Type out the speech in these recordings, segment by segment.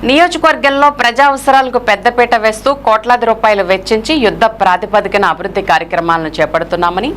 నియోజకవర్గంలో ప్రజా అవసరాలకు పెద్దపీట వేస్తూ కోట్లాది రూపాయలు వెచ్చించి యుద్ధ ప్రాతిపదికన అభివృద్ధి కార్యక్రమాలను చేపడుతున్నామని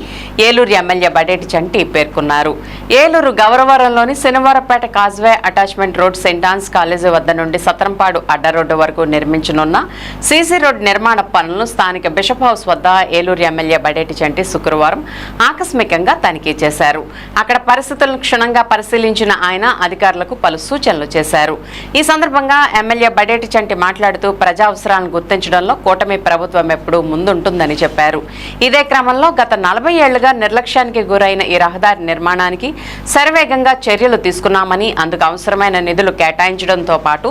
ఏలూరు ఎమ్మెల్యే బడేటి చంటి పేర్కొన్నారు. ఏలూరు గౌరవరంలోని Shanivarapeta causeway attachment road saint Ann's college వద్ద నుండి సత్రంపాడు అడ్డ రోడ్డు వరకు నిర్మించనున్న సీసీ రోడ్ నిర్మాణ పనులను స్థానిక బిషప్ హౌస్ వద్ద ఏలూరు ఎమ్మెల్యే బడేటి చంటి శుక్రవారం ఆకస్మికంగా తనిఖీ చేశారు. అక్కడ పరిస్థితులను క్షుణ్ణంగా పరిశీలించిన ఆయన అధికారులకు పలు సూచనలు చేశారు. ఈ సందర్భంగా ఎమ్మెల్యే బడేటి చంటి మాట్లాడుతూ ప్రజా అవసరాలను గుర్తించడంలో కూటమి ప్రభుత్వం ఎప్పుడూ ముందుంటుందని చెప్పారు. ఇదే క్రమంలో గత 40 ఏళ్లుగా నిర్లక్ష్యానికి గురైన ఈ రహదారి నిర్మాణానికి శరవేగంగా చర్యలు తీసుకున్నామని, అందుకు అవసరమైన నిధులు కేటాయించడంతో పాటు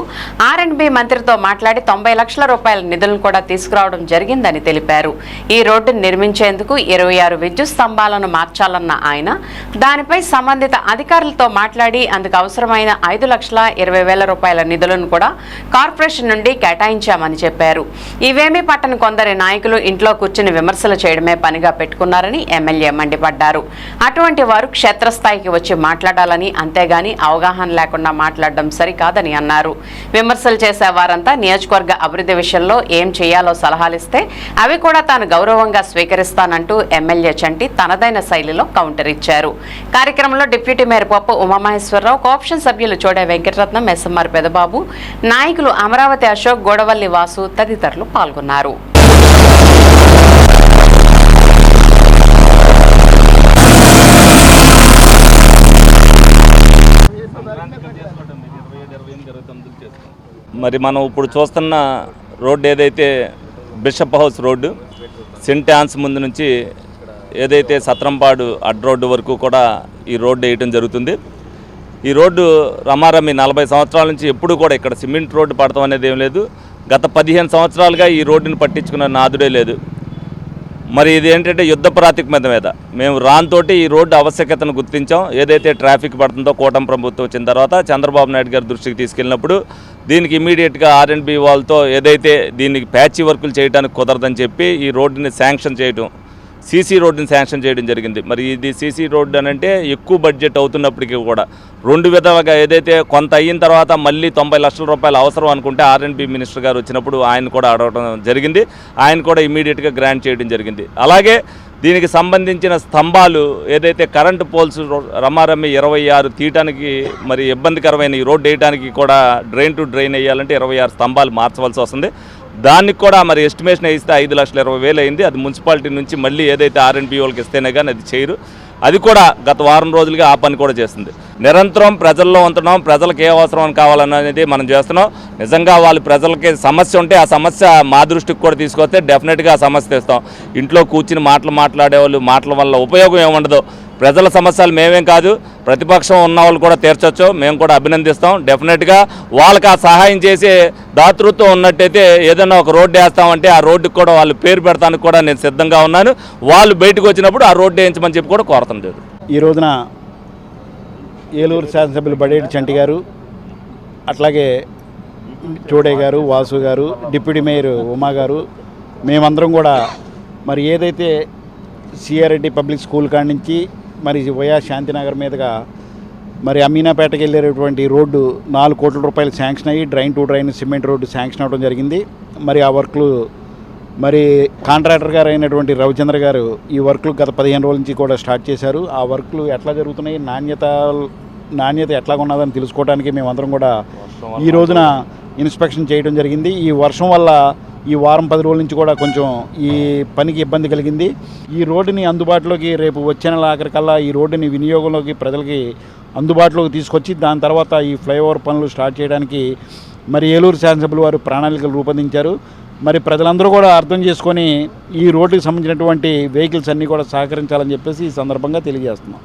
R&B మంత్రితో మాట్లాడి 90 లక్షల రూపాయల నిధులను కూడా తీసుకురావడం జరిగిందని తెలిపారు. ఈ రోడ్డు నిర్మించేందుకు 26 విద్యుత్ స్తంభాలను మార్చాలన్న ఆయన దానిపై సంబంధిత అధికారులతో మాట్లాడి అందుకు అవసరమైన 5,20,000 రూపాయల నిధులను కూడా కార్పొరేషన్ నుండి కేటాయించామని చెప్పారు. ఇవేమీ పట్టని కొందరి నాయకులు ఇంట్లో కూర్చుని విమర్శలు చేయడమే పనిగా పెట్టుకున్నారని ఎమ్మెల్యే మండిపడ్డారు. అటువంటి వారు క్షేత్రస్థాయికి వచ్చి మాట్లాడాలని, అంతేగాని అవగాహన లేకుండా మాట్లాడడం సరికాదని అన్నారు. విమర్శలు చేసే వారంతా నియోజకవర్గ అభివృద్ధి విషయంలో ఏం చేయాలో సలహాలిస్తే అవి కూడా తాను గౌరవంగా స్వీకరిస్తానంటూ ఎమ్మెల్యే చంటి తనదైన శైలిలో కౌంటర్ ఇచ్చారు. కార్యక్రమంలో డిప్యూటీ మేయర్ పప్పు ఉమామహేశ్వరరావు, కోఆప్షన్ సభ్యులు చోడే వెంకటరత్నం, ఎస్ఎంఆర్ పెదబాబు, నాయకులు అమరావతి అశోక్, గోడవల్లి వాసు తదితరులు పాల్గొన్నారు. మరి మనం ఇప్పుడు చూస్తున్న రోడ్డు ఏదైతే bishop house road saint Ann's ముందు నుంచి ఏదైతే సత్రంపాడు అడ్ రోడ్డు వరకు కూడా ఈ రోడ్డు వేయటం జరుగుతుంది. ఈ రోడ్డు రమారమి 40 సంవత్సరాల నుంచి ఎప్పుడు కూడా ఇక్కడ సిమెంట్ రోడ్డు పడతాం అనేది ఏం లేదు. గత 15 సంవత్సరాలుగా ఈ రోడ్డుని పట్టించుకున్న నాదుడే లేదు. మరి ఇది ఏంటంటే యుద్ధ ప్రాతిపదిక మీద మేము రాన్తోటి ఈ రోడ్డు ఆవశ్యకతను గుర్తించాం. ఏదైతే ట్రాఫిక్ పడుతుందో కూటమి ప్రభుత్వం వచ్చిన తర్వాత చంద్రబాబు నాయుడు గారి దృష్టికి తీసుకెళ్ళినప్పుడు దీనికి ఇమీడియట్గా R&B వాళ్ళతో ఏదైతే దీనికి ప్యాచీ వర్కులు చేయడానికి కుదరదని చెప్పి ఈ రోడ్డుని శాంక్షన్ చేయడం, సీసీ రోడ్డుని శాంక్షన్ చేయడం జరిగింది. మరి ఇది సీసీ రోడ్డు అని అంటే ఎక్కువ బడ్జెట్ అవుతున్నప్పటికీ కూడా 2 విధాలుగా ఏదైతే కొంత అయిన తర్వాత మళ్ళీ 90 లక్షల రూపాయలు అవసరం అనుకుంటే R&B మినిస్టర్ గారు వచ్చినప్పుడు ఆయన కూడా అడగడం జరిగింది. ఆయన కూడా ఇమీడియట్గా గ్రాంట్ చేయడం జరిగింది. అలాగే దీనికి సంబంధించిన స్తంభాలు ఏదైతే కరెంటు పోల్స్ రమారమ్మి 26 తీయటానికి మరి ఇబ్బందికరమైన ఈ రోడ్డు వేయడానికి కూడా డ్రైన్ టు డ్రైన్ వేయాలంటే 26 స్తంభాలు మార్చవలసి వస్తుంది. దానికి కూడా మరి ఎస్టిమేషన్ ఇస్తే 5,20,000 అయింది. అది మున్సిపాలిటీ నుంచి మళ్ళీ ఏదైతే R&B వాళ్ళకి ఇస్తేనే కానీ అది చేయరు. అది కూడా గత వారం రోజులుగా ఆ పని కూడా చేస్తుంది. నిరంతరం ప్రజల్లో ఉంటున్నాం, ప్రజలకు ఏ అవసరం కావాలనేది మనం చేస్తున్నాం. నిజంగా వాళ్ళు ప్రజలకి సమస్య ఉంటే ఆ సమస్య మా దృష్టికి కూడా తీసుకొస్తే డెఫినెట్గా ఆ సమస్య తెస్తాం. ఇంట్లో కూర్చుని మాట్లాడేవాళ్ళు మాటల వల్ల ఉపయోగం ఏముండదు. ప్రజల సమస్యలు మేమేం కాదు, ప్రతిపక్షం ఉన్న వాళ్ళు కూడా తీర్చొచ్చు, మేము కూడా అభినందిస్తాం. డెఫినెట్గా వాళ్ళకి ఆ సహాయం చేసే దాతృత్వం ఉన్నట్టయితే ఏదైనా ఒక రోడ్డు వేస్తామంటే ఆ రోడ్డుకి కూడా వాళ్ళు పేరు పెడతానికి కూడా నేను సిద్ధంగా ఉన్నాను. వాళ్ళు బయటకు వచ్చినప్పుడు ఆ రోడ్డు వేయించమని చెప్పి కూడా కోరుతుంది. ఈ రోజున ఏలూరు శాసనసభ్యులు బడేటి చంటి గారు, అట్లాగే చోడే గారు, వాసు గారు, డిప్యూటీ మేయర్ ఉమా గారు, మేమందరం కూడా మరి ఏదైతే సిఆర్రెడ్డి పబ్లిక్ స్కూల్ కాడి నుంచి మరి వయా శాంతినగర్ మీదుగా మరి అమీనాపేటకి వెళ్ళేటటువంటి రోడ్డు 4 కోట్ల రూపాయలు శాంక్షన్ అయ్యి drain to drain cement road sanction అవ్వడం జరిగింది. మరి ఆ వర్క్లు మరి కాంట్రాక్టర్ గారు అయినటువంటి రవిచంద్ర గారు ఈ వర్క్లు గత 15 రోజుల నుంచి కూడా స్టార్ట్ చేశారు. ఆ వర్క్లు ఎట్లా జరుగుతున్నాయి, నాణ్యత ఎట్లా ఉన్నదని తెలుసుకోవడానికి మేమందరం కూడా ఈ రోజున ఇన్స్పెక్షన్ చేయడం జరిగింది. ఈ వర్షం వల్ల ఈ వారం 10 రోజుల నుంచి కూడా కొంచెం ఈ పనికి ఇబ్బంది కలిగింది. ఈ రోడ్డుని అందుబాటులోకి రేపు వచ్చే నెల ఆఖరికల్లా ఈ రోడ్డుని వినియోగంలోకి ప్రజలకి అందుబాటులోకి తీసుకొచ్చి దాని తర్వాత ఈ ఫ్లైఓవర్ పనులు స్టార్ట్ చేయడానికి మరి ఏలూరు శాసనసభ్యులు వారు ప్రణాళికలు రూపొందించారు. మరి ప్రజలందరూ కూడా అర్థం చేసుకొని ఈ రోడ్డుకి సంబంధించినటువంటి వెహికల్స్ అన్నీ కూడా సహకరించాలని చెప్పేసి ఈ సందర్భంగా తెలియజేస్తున్నాం.